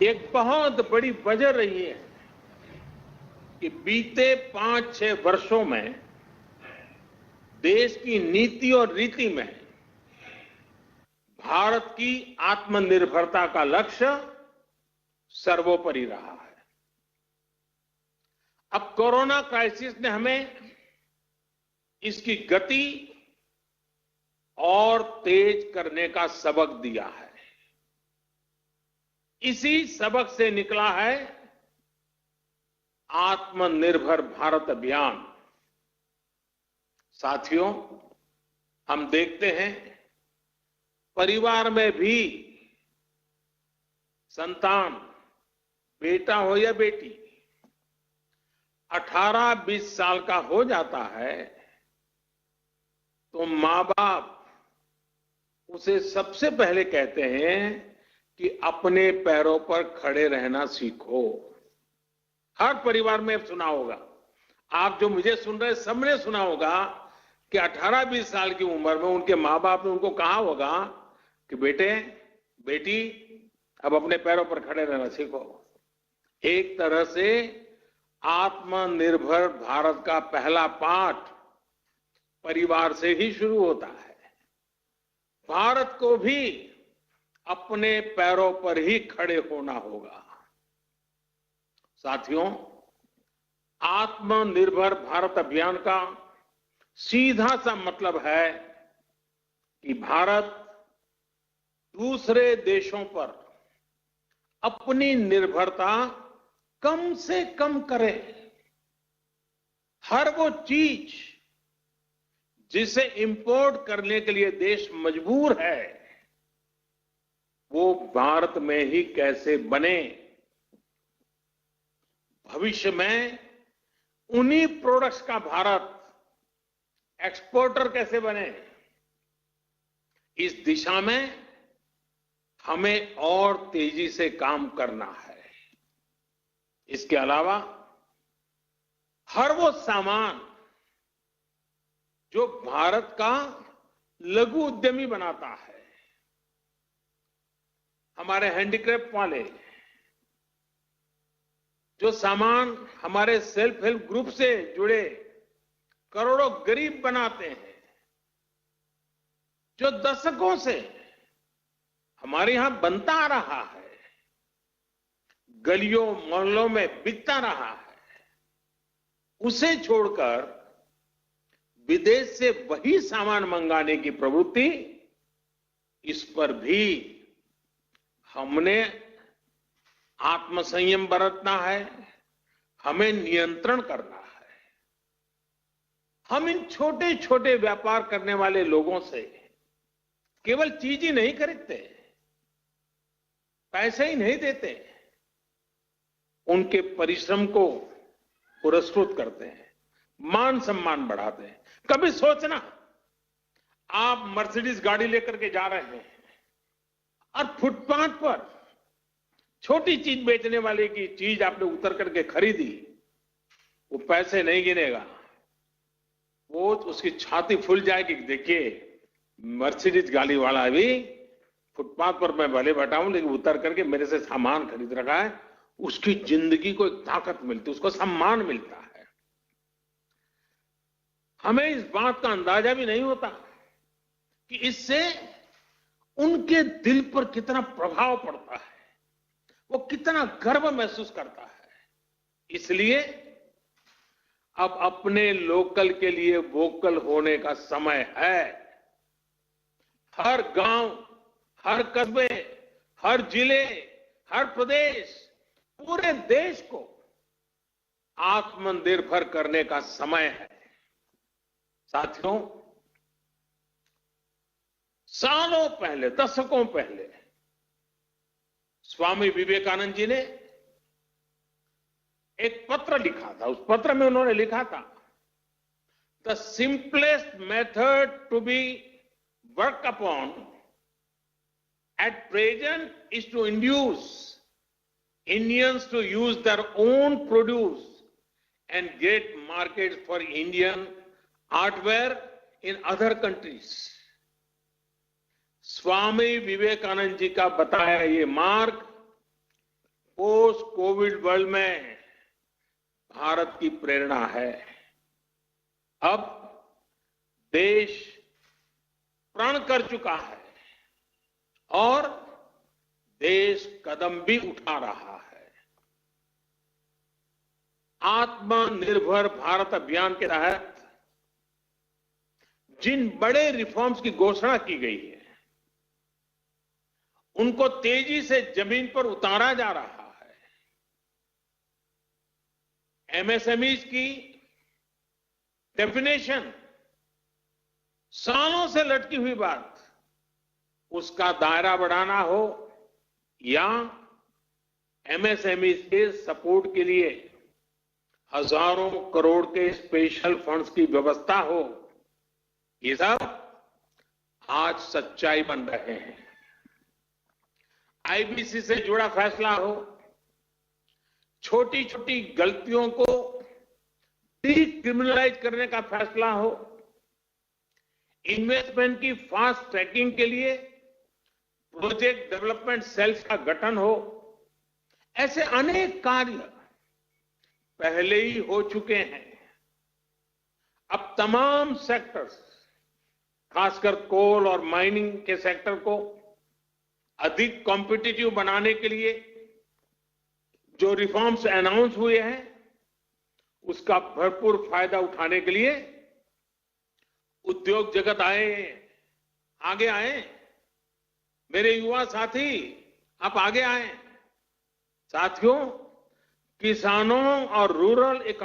एक बहुत बड़ी वजह रही है कि बीते 5-6 वर्षों में देश की नीति और रीति में भारत की आत्मनिर्भरता का लक्ष्य सर्वोपरि रहा है। अब कोरोना क्राइसिस ने हमें इसकी गति और तेज करने का सबक दिया है। इसी सबक से निकला है आत्मनिर्भर भारत अभियान। साथियों, हम देखते हैं परिवार में भी संतान, बेटा हो या बेटी, 18-20 साल का हो जाता है तो मां बाप उसे सबसे पहले कहते हैं कि अपने पैरों पर खड़े रहना सीखो। हर परिवार में सुना होगा, आप जो मुझे सुन रहे सबने सुना होगा कि 18-20 साल की उम्र में उनके मां बाप ने उनको कहा होगा कि बेटे बेटी अब अपने पैरों पर खड़े रहना सीखो। एक तरह से आत्मनिर्भर भारत का पहला पाठ परिवार से ही शुरू होता है। भारत को भी अपने पैरों पर ही खड़े होना होगा। साथियों, आत्मनिर्भर भारत अभियान का सीधा सा मतलब है कि भारत दूसरे देशों पर अपनी निर्भरता कम से कम करे। हर वो चीज जिसे इंपोर्ट करने के लिए देश मजबूर है, वो भारत में ही कैसे बने। भविष्य में उन्हीं प्रोडक्ट्स का भारत एक्सपोर्टर कैसे बने, इस दिशा में हमें और तेजी से काम करना है। इसके अलावा हर वो सामान जो भारत का लघु उद्यमी बनाता है, हमारे हैंडीक्राफ्ट वाले जो सामान हमारे सेल्फ हेल्प ग्रुप से जुड़े करोड़ों गरीब बनाते हैं, जो दशकों से हमारे यहां बनता आ रहा है, गलियों मोहल्लों में बिकता रहा है, उसे छोड़कर विदेश से वही सामान मंगाने की प्रवृत्ति, इस पर भी हमने आत्मसंयम बरतना है, हमें नियंत्रण करना है। हम इन छोटे छोटे व्यापार करने वाले लोगों से केवल चीज ही नहीं खरीदते, पैसे ही नहीं देते, उनके परिश्रम को पुरस्कृत करते हैं, मान सम्मान बढ़ाते हैं। कभी सोचना, आप मर्सिडीज गाड़ी लेकर के जा रहे हैं और फुटपाथ पर छोटी चीज बेचने वाले की चीज आपने उतर करके खरीदी, वो पैसे नहीं गिनेगा, वो उसकी छाती फूल जाएगी। देखिए, मर्सिडीज गाड़ी वाला भी फुटपाथ पर मैं भले बैठा हूं, लेकिन उतर करके मेरे से सामान खरीद रखा है, उसकी जिंदगी को एक ताकत मिलती है, उसको सम्मान मिलता है। हमें इस बात का अंदाजा भी नहीं होता कि इससे उनके दिल पर कितना प्रभाव पड़ता है, वो कितना गर्व महसूस करता है। इसलिए अब अपने लोकल के लिए वोकल होने का समय है। हर गांव, हर कस्बे, हर जिले, हर प्रदेश, पूरे देश को आत्मनिर्भर करने का समय है। साथियों, सालों पहले, दशकों पहले स्वामी विवेकानंद जी ने एक पत्र लिखा था। उस पत्र में उन्होंने लिखा था, the simplest method to be work upon at present is to induce Indians to use their own produce and get markets for Indian artware in other countries. Swami Vivekananda ji का बताया ये मार्ग पोस्ट कोविड वर्ल्ड में भारत की प्रेरणा है। अब देश प्रण कर चुका है और देश कदम भी उठा रहा है। आत्मनिर्भर भारत अभियान के तहत जिन बड़े रिफॉर्म्स की घोषणा की गई है, उनको तेजी से जमीन पर उतारा जा रहा है। एमएसएमईज की डेफिनेशन सालों से लटकी हुई बात, उसका दायरा बढ़ाना हो या एमएसएमईज के सपोर्ट के लिए हजारों करोड़ के स्पेशल फंड्स की व्यवस्था हो, ये सब आज सच्चाई बन रहे हैं। आईबीसी से जुड़ा फैसला हो, छोटी छोटी गलतियों को डिक्रिमिनलाइज करने का फैसला हो, इन्वेस्टमेंट की फास्ट ट्रैकिंग के लिए प्रोजेक्ट डेवलपमेंट सेल्स का गठन हो, ऐसे अनेक कार्य पहले ही हो चुके हैं। अब तमाम सेक्टर्स, खासकर कोल और माइनिंग के सेक्टर को अधिक कॉम्पिटिटिव बनाने के लिए जो रिफॉर्म्स अनाउंस हुए हैं, उसका भरपूर फायदा उठाने के लिए उद्योग जगत आगे आए। मेरे युवा साथी, आप आगे आए। साथियों, किसानों और रूरल इकोनॉमी